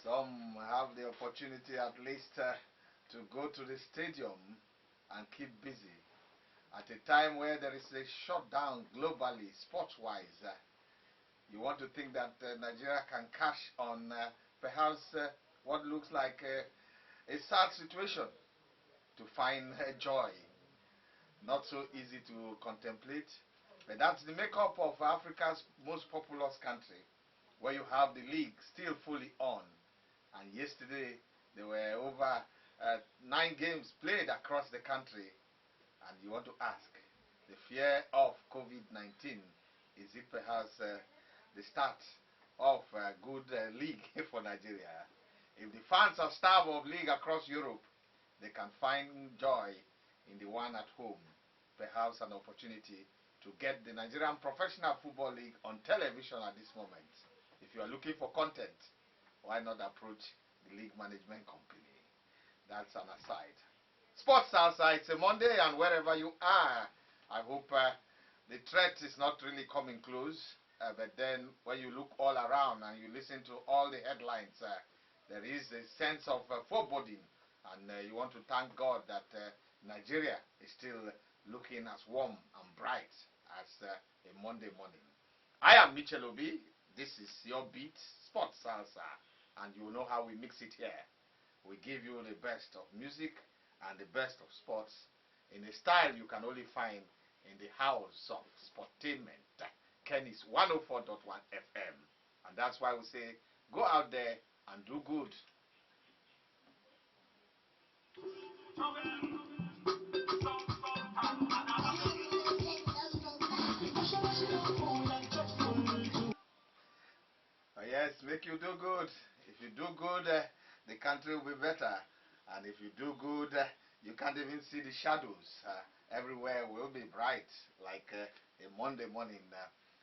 Some have the opportunity at least to go to the stadium and keep busy. At a time where there is a shutdown globally, sports-wise, you want to think that Nigeria can cash on perhaps what looks like a sad situation to find joy. Not so easy to contemplate, but that's the makeup of Africa's most populous country, where you have the league still fully on. And yesterday, there were over 9 games played across the country. And you want to ask, the fear of COVID-19, is it perhaps the start of a good league for Nigeria? If the fans are starved of league across Europe, they can find joy in the one at home. Perhaps an opportunity to get the Nigerian Professional Football League on television at this moment. If you are looking for content, why not approach the league management company? That's an aside. Sports Salsa, it's a Monday, and wherever you are, I hope the threat is not really coming close. But then when you look all around and you listen to all the headlines, there is a sense of foreboding. And you want to thank God that Nigeria is still looking as warm and bright as a Monday morning. I am Michel Obi. This is your beat, Sports Salsa. And you know how we mix it here. We give you the best of music and the best of sports in a style you can only find in the house of sportainment, Kennis 104.1 FM. And that's why we say, go out there and do good. Yes, make you do good. If you do good, the country will be better. And if you do good, you can't even see the shadows. Everywhere will be bright, like a Monday morning.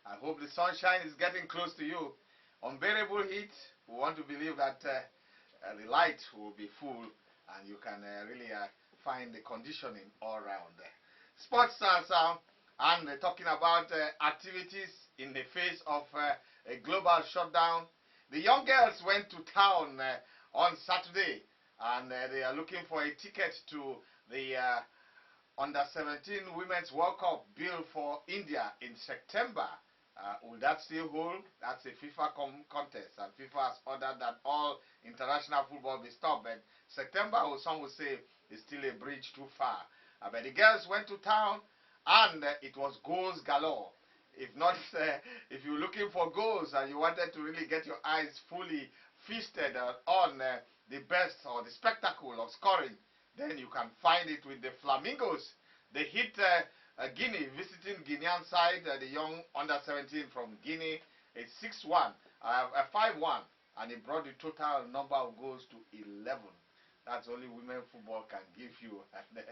I hope the sunshine is getting close to you. Unbearable heat, we want to believe that the light will be full and you can really find the conditioning all around. Sports Salsa, and talking about activities in the face of a global shutdown. The young girls went to town on Saturday, and they are looking for a ticket to the Under-17 Women's World Cup billed for India in September. Will that still hold? That's a FIFA contest, and FIFA has ordered that all international football be stopped. But September, or some will say, is still a bridge too far. But the girls went to town, and it was goals galore. If not, if you're looking for goals and you wanted to really get your eyes fully feasted on the best or the spectacle of scoring, then you can find it with the Flamingos. They hit Guinea, visiting Guinean side, the young under-17 from Guinea. It's 6-1, 5-1, and it brought the total number of goals to 11. That's only women football can give you. And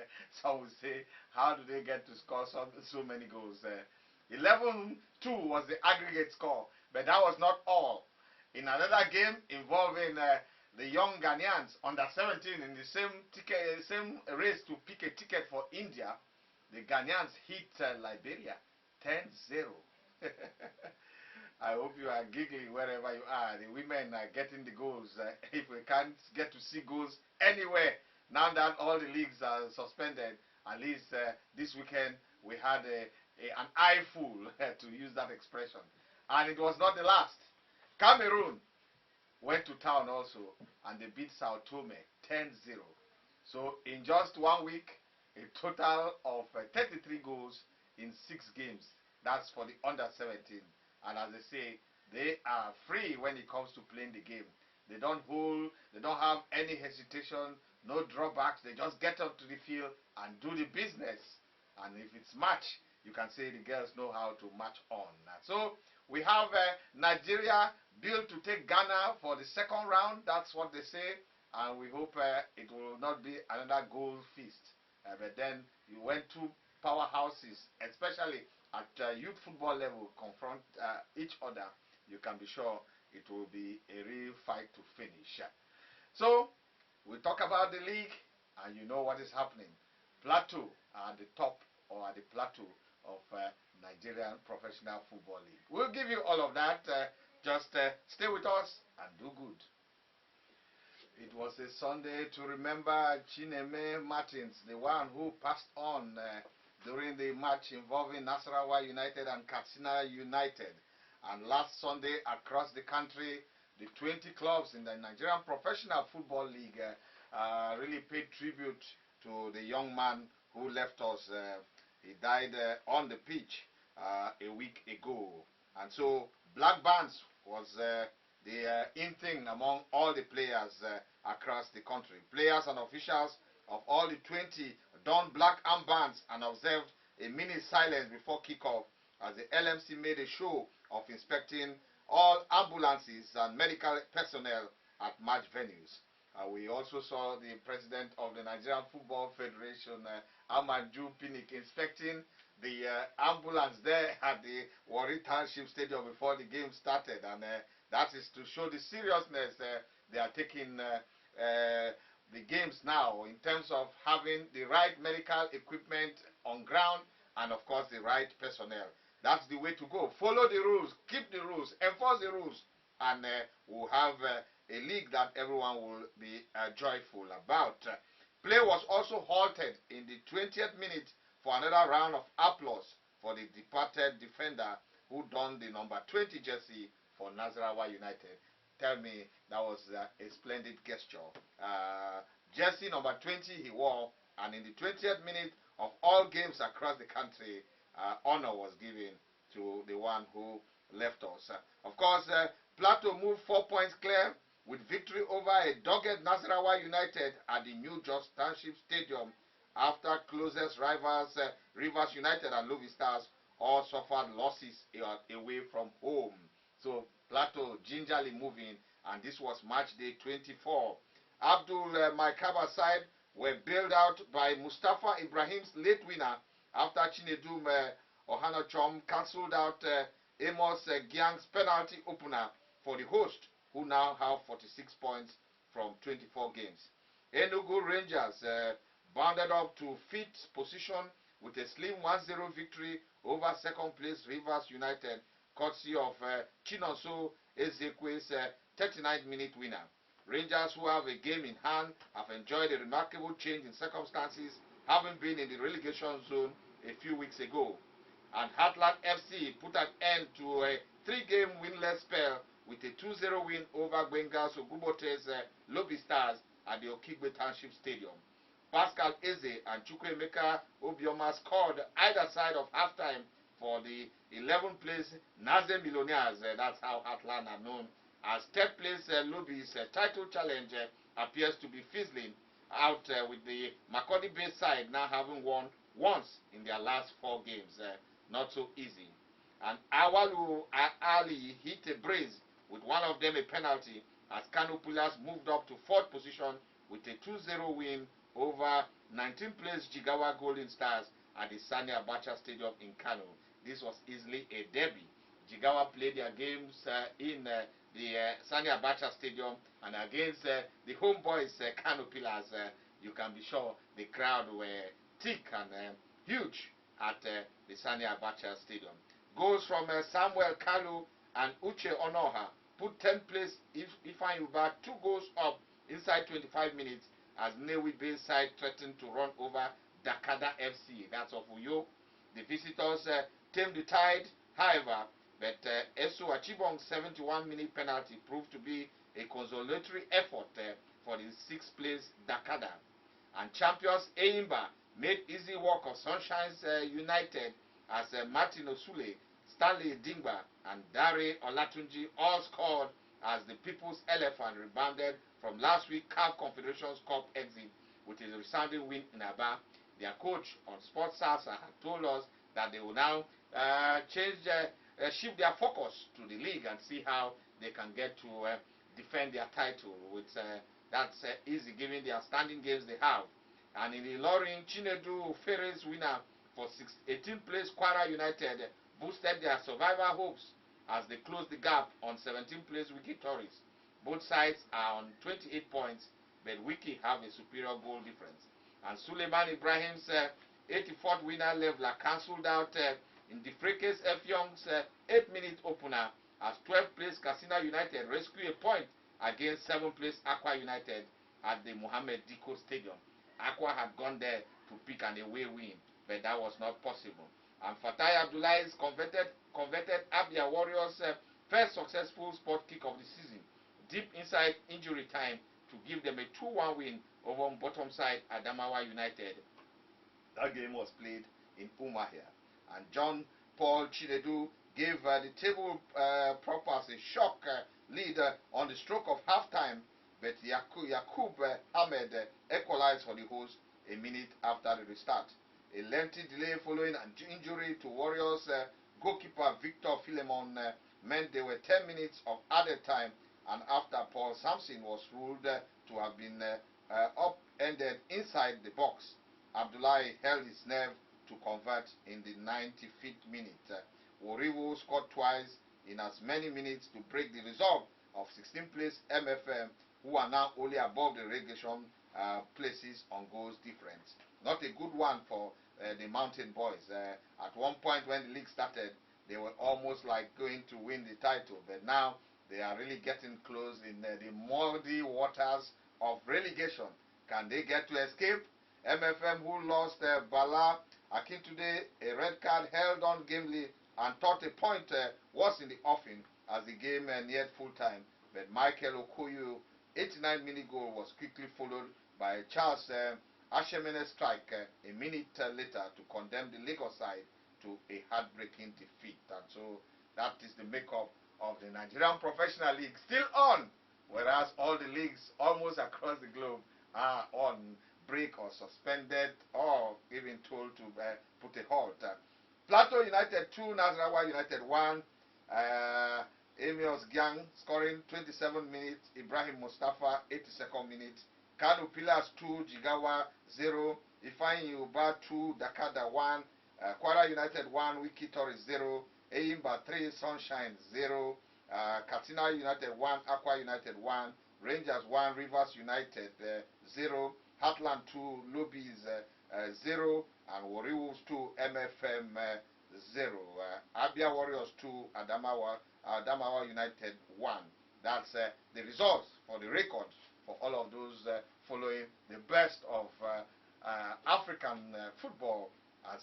some will say, how do they get to score so many goals? 11-2 was the aggregate score, but that was not all. In another game involving the young Ghanaians under 17 in the same race to pick a ticket for India, the Ghanaians hit Liberia 10-0. I hope you are giggling wherever you are. The women are getting the goals. If we can't get to see goals anywhere, now that all the leagues are suspended, at least this weekend we had an eyeful, to use that expression. And it was not the last. Cameroon went to town also, and they beat Sao Tome 10-0. So in just 1 week, a total of 33 goals in 6 games. That's for the under-17. And as they say, they are free when it comes to playing the game. They don't hold, they don't have any hesitation, no drawbacks. They just get up to the field and do the business. And if it's match, you can say the girls know how to match on. So we have Nigeria built to take Ghana for the second round. That's what they say. And we hope it will not be another goal feast. But then you went two powerhouses, especially at youth football level, confront each other. You can be sure it will be a real fight to finish. So we talk about the league, and you know what is happening. Plateau are at the top, or at the plateau of Nigerian Professional Football League. We'll give you all of that. Just stay with us and do good. It was a Sunday to remember Chineme Martins, the one who passed on during the match involving Nasarawa United and Katsina United. And last Sunday, across the country, the 20 clubs in the Nigerian Professional Football League really paid tribute to the young man who left us. He died on the pitch a week ago. And so Black Bands was the in thing among all the players across the country. Players and officials of all the 20 donned black armbands and observed a minute silence before kickoff as the LMC made a show of inspecting all ambulances and medical personnel at match venues. We also saw the president of the Nigerian Football Federation, Amanju Pinnick, inspecting the ambulance there at the Warri Township Stadium before the game started. And that is to show the seriousness they are taking the games now in terms of having the right medical equipment on ground and, of course, the right personnel. That's the way to go. Follow the rules, keep the rules, enforce the rules, and we'll have a league that everyone will be joyful about. Play was also halted in the 20th minute for another round of applause for the departed defender who donned the number 20 jersey for Nasarawa United. Tell me, that was a splendid gesture. Jersey number 20 he wore, and in the 20th minute of all games across the country, honor was given to the one who left us. Of course, Plateau moved 4 points clear with victory over a dogged Nasarawa United at the New Jos Township Stadium after closest rivals Rivers United and Lovi Stars all suffered losses away from home. So Plateau gingerly moving, and this was match day 24. Abdul Maikaba side were bailed out by Mustafa Ibrahim's late winner after Chinedum Ohanochom cancelled out Amos Giang's penalty opener for the host, who now have 46 points from 24 games. Enugu Rangers bounded up to fifth position with a slim 1-0 victory over second place Rivers United, courtesy of Chinonso Ezekwe's 39th minute winner. Rangers, who have a game in hand, have enjoyed a remarkable change in circumstances, having been in the relegation zone a few weeks ago. And Heartland FC put an end to a 3-game winless spell with a 2-0 win over Bengal Ogubote's Lobi Stars at the Okigwe Township Stadium. Pascal Eze and Chukwemeka Obioma scored either side of halftime for the 11th place Naze Millionaires. That's how Heartland are known. As third place Lobi's title challenge appears to be fizzling out with the Makurdi Bay side now having won once in their last 4 games. Not so easy. And Awalu Ali hit a brace with one of them a penalty as Kano Pillars moved up to 4th position with a 2-0 win over 19th place Jigawa Golden Stars at the Sani Abacha Stadium in Kano. This was easily a derby. Jigawa played their games in the Sani Abacha Stadium, and against the homeboys Kano Pillars, you can be sure the crowd were thick and huge at the Sani Abacha Stadium. Goals from Samuel Kalu and Uche Onoha put 10th place Ifeanyi Uba 2 goals up inside 25 minutes as Newi Bay side threatened to run over Dakada FC. That's of Uyo. The visitors tamed the tide, however, but Eso Achibong's 71-minute penalty proved to be a consolatory effort for the 6th place Dakada. And champions Eimba made easy work of Sunshine's United as Martin Osule, Stanley Dingba, and Dare Olatunji all scored as the People's Elephant rebounded from last week's CAF Confederations Cup exit with a resounding win in Aba. Their coach on Sports Salsa had told us that they will now shift their focus to the league and see how they can get to defend their title. That's easy given the outstanding games they have. And in the Loring, Chinedu Ferre's winner for 18th place Kwara United boosted their survival hopes as they closed the gap on 17th place Wiki Tories. Both sides are on 28 points, but Wiki have a superior goal difference. And Suleiman Ibrahim's 84th winner leveler cancelled out in Defreke's F. Young's 8-minute opener as 12th place Casina United rescued a point against 7th place Aqua United at the Mohammed Diko Stadium. Aqua had gone there to pick an away win, but that was not possible. And Fatai Abdullah's converted Abia Warriors' first successful sport kick of the season, deep inside injury time, to give them a 2-1 win over bottom side Adamawa United. That game was played in Umahia. And John Paul Chinedu gave the table proppers a shock lead on the stroke of halftime, but Yakub Ahmed equalized for the host a minute after the restart. A lengthy delay following an injury to Warriors goalkeeper Victor Philemon meant there were 10 minutes of added time, and after Paul Sampson was ruled to have been upended inside the box, Abdullahi held his nerve to convert in the 95th minute. Woriwo scored twice in as many minutes to break the resolve of 16th place MFM, who are now only above the relegation places on goals difference. Not a good one for the Mountain Boys. At one point when the league started, they were almost like going to win the title, but now they are really getting close in the muddy waters of relegation. Can they get to escape? MFM, who lost Bala Akintude a red card, held on gamely and thought a point was in the offing as the game neared full time. But Michael Okoye 89-minute goal was quickly followed by Charles Ashemene's strike a minute later to condemn the Lagos side to a heartbreaking defeat. And so that is the makeup of the Nigerian Professional League, still on, whereas all the leagues almost across the globe are on break or suspended or even told to put a halt. Plateau United 2, Nasarawa United 1. Amios Gyang scoring 27 minutes, Ibrahim Mustafa 82nd minute. Kanu Pillars 2, Jigawa 0, Ifeanyi Uba 2, Dakada 1, Kwara United 1, Wiki Torres 0, Eyimba 3, Sunshine 0, Katsina United 1, Aqua United 1, Rangers 1, Rivers United 0, Heartland 2, Lobbies 0, and Warri Wolves 2, MFM 0. Abia Warriors 2, Adamawa United 1. That's the results for the record for all of those following the best of African football as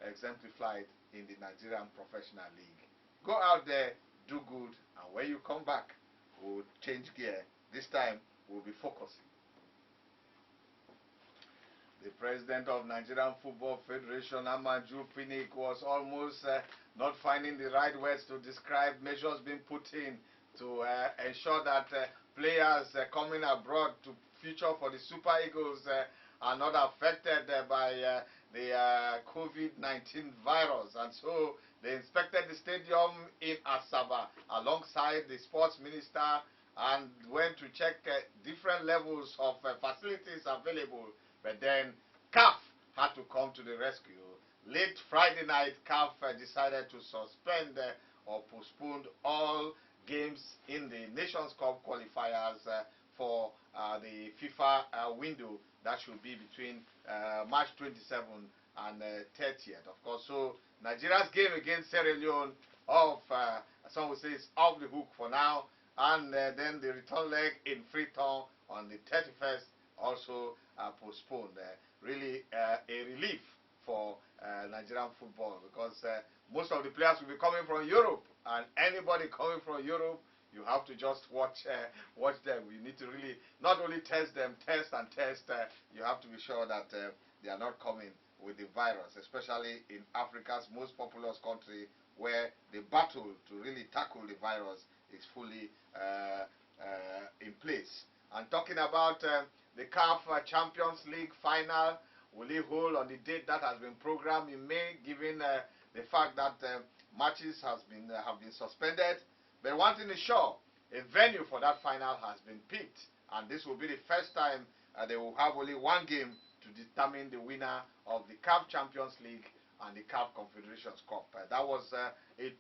exemplified in the Nigerian Professional League. Go out there, do good, and when you come back, we'll change gear. This time, we'll be focusing. The president of Nigerian Football Federation, Amaju Pinnick, was almost not finding the right words to describe measures being put in to ensure that players coming abroad to feature for the Super Eagles are not affected by the COVID-19 virus. And so they inspected the stadium in Asaba alongside the sports minister and went to check different levels of facilities available. But then CAF had to come to the rescue. Late Friday night, CAF decided to suspend or postpone all games in the Nations Cup qualifiers for the FIFA window that should be between March 27 and 30th, of course. So Nigeria's game against Sierra Leone some would say it's off the hook for now, and then the return leg in Freetown on the 31st also postponed. Really a relief for Nigerian football, because most of the players will be coming from Europe, and anybody coming from Europe, you have to just watch them. You need to really not only test them, test. You have to be sure that they are not coming with the virus, especially in Africa's most populous country, where the battle to really tackle the virus is fully in place. And talking about the CAF Champions League final, will it hold on the date that has been programmed in May, given the fact that matches have been suspended? But one thing is sure, a venue for that final has been picked, and this will be the first time they will have only one game to determine the winner of the CAF Champions League and the CAF Confederations Cup. That was a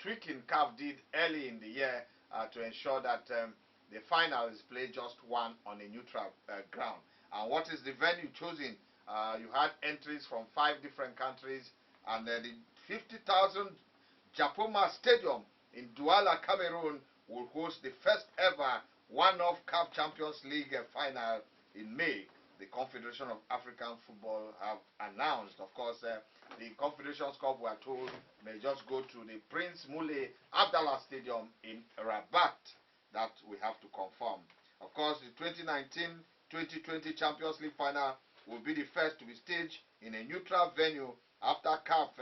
tweaking CAF did early in the year to ensure that the final is played just one on a neutral ground. And what is the venue chosen? You had entries from 5 different countries, and the 50,000 Japoma Stadium in Douala, Cameroon will host the first ever one-off CAF Champions League final. in May, the Confederation of African Football have announced. Of course, the Confederations Cup, we are told, may just go to the Prince Moulay Abdallah Stadium in Rabat. That we have to confirm. Of course, the 2019-2020 Champions League final will be the first to be staged in a neutral venue after CAF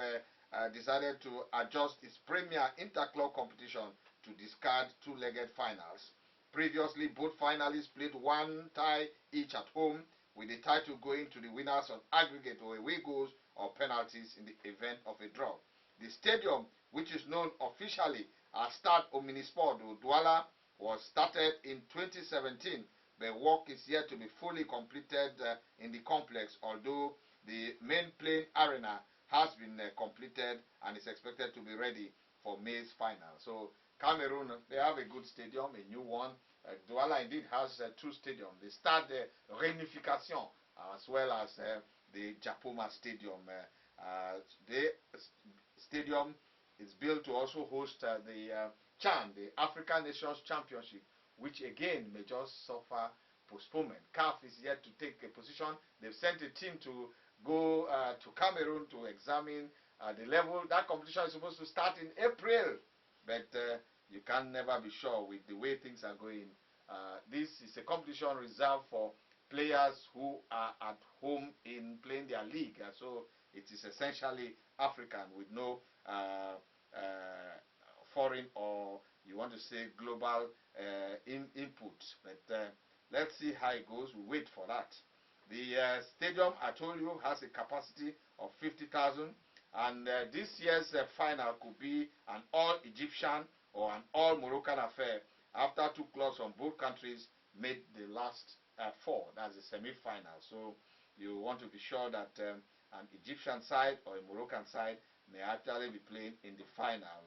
decided to adjust its premier interclub competition to discard two-legged finals. Previously, both finalists played one tie each at home, with the title going to the winners on aggregate or away goals or penalties in the event of a draw. The stadium, which is known officially as Stade Omnisport Douala, was started in 2017, but work is yet to be fully completed in the complex, although the main playing arena has been completed and is expected to be ready for May's final. So Cameroon, they have a good stadium, a new one. Douala indeed has two stadiums, the Stade Réunification as well as the Japoma Stadium. The stadium is built to also host the CHAN, the African Nations Championship, which again may just suffer postponement. CAF is yet to take a position. They've sent a team to go to Cameroon to examine the level. That competition is supposed to start in April, but you can never be sure with the way things are going. This is a competition reserved for players who are at home in playing their league. So it is essentially African with no foreign or you want to say global input. But let's see how it goes. We wait for that. The stadium, I told you, has a capacity of 50,000, and this year's final could be an all-Egyptian or an all-Moroccan affair after two clubs from both countries made the last four. That's the semi-final. So you want to be sure that an Egyptian side or a Moroccan side may actually be playing in the final.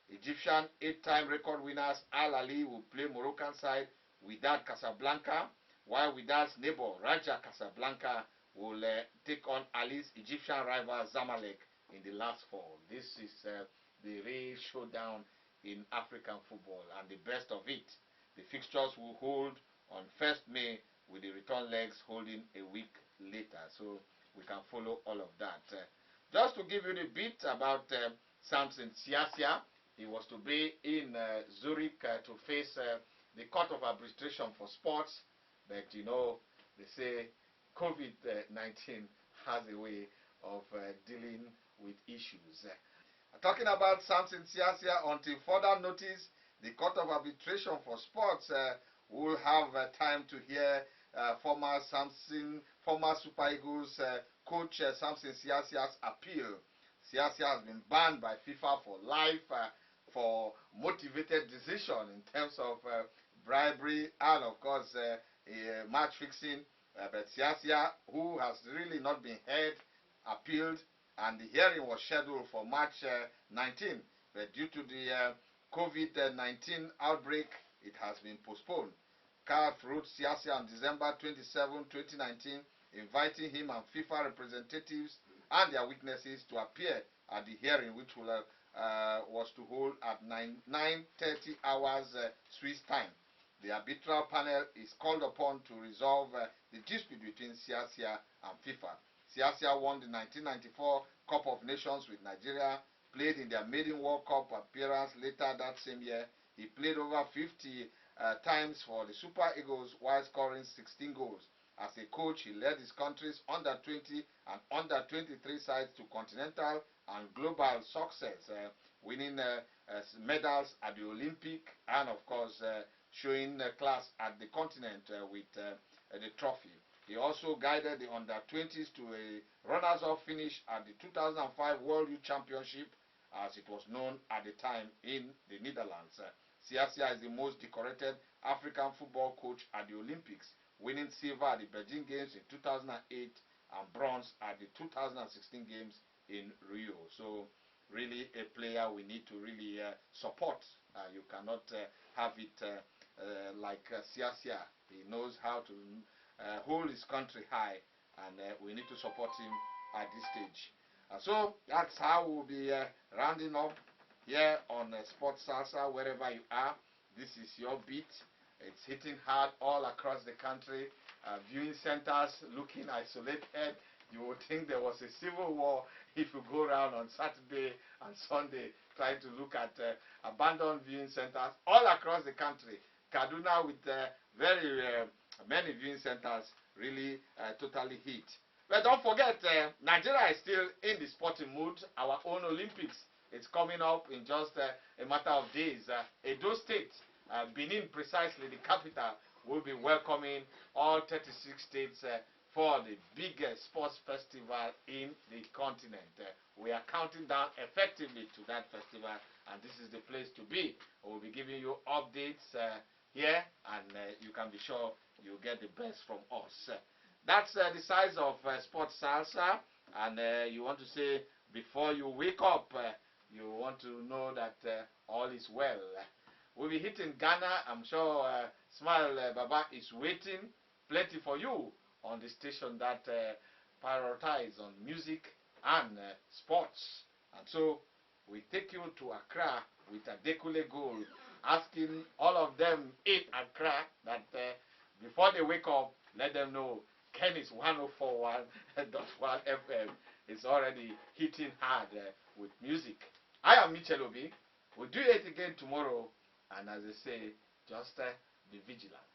Egyptian 8-time record winners Al Ali will play Moroccan side Wydad Casablanca, while Wydad's neighbor Raja Casablanca will take on Ali's Egyptian rival Zamalek in the last four. This is the real showdown in African football and the best of it. The fixtures will hold on 1st May with the return legs holding a week later. So we can follow all of that. Just to give you the bit about Samson Siasia, he was to be in Zurich to face the Court of Arbitration for Sports, but you know, they say COVID-19 has a way of dealing with issues. Talking about Samson Siasia, until further notice, the Court of Arbitration for Sports will have time to hear former Super Eagles coach Samson Siasia's appeal. Siasia has been banned by FIFA for life for motivated decision in terms of bribery and of course match fixing. But Siasia, who has really not been heard, appealed, and the hearing was scheduled for March 19. But due to the COVID-19 outbreak, it has been postponed. CAF wrote Siasia on December 27, 2019, inviting him and FIFA representatives and their witnesses to appear at the hearing, which will was to hold at 9:30 hours Swiss time. The arbitral panel is called upon to resolve the dispute between Siasia and FIFA. Siasia won the 1994 Cup of Nations with Nigeria, played in their maiden World Cup appearance later that same year. He played over 50 times for the Super Eagles while scoring 16 goals. As a coach, he led his country's under-20 and under-23 sides to continental and global success, winning medals at the Olympic and, of course, showing class at the continent with the trophy. He also guided the under-20s to a runners-up finish at the 2005 World Youth Championship, as it was known at the time, in the Netherlands. Siasia is the most decorated African football coach at the Olympics, winning silver at the Beijing Games in 2008 and bronze at the 2016 Games in Rio. So really a player we need to really support. You cannot have it like Siasia. He knows how to hold his country high, and we need to support him at this stage. So that's how we'll be rounding up here on Sports Salsa, wherever you are. This is your beat. It's hitting hard all across the country. Viewing centers looking isolated. You would think there was a civil war if you go around on Saturday and Sunday trying to look at abandoned viewing centers all across the country. Kaduna with very many viewing centers really totally hit. But don't forget, Nigeria is still in the sporting mood. Our own Olympics is coming up in just a matter of days. Edo State, Benin precisely, the capital, will be welcoming all 36 states for the biggest sports festival in the continent. We are counting down effectively to that festival, and this is the place to be. We'll be giving you updates here, and you can be sure you'll get the best from us. That's the size of Sports Salsa, and you want to say before you wake up, you want to know that all is well. We'll be hitting Ghana. I'm sure Smile Baba is waiting plenty for you on the station that prioritize on music and sports. And so we take you to Accra with a Dekule Gold, asking all of them in Accra that before they wake up, let them know Kennis 104.1 FM is already hitting hard with music. I am Michel Obi. We'll do it again tomorrow, and as I say, just be vigilant.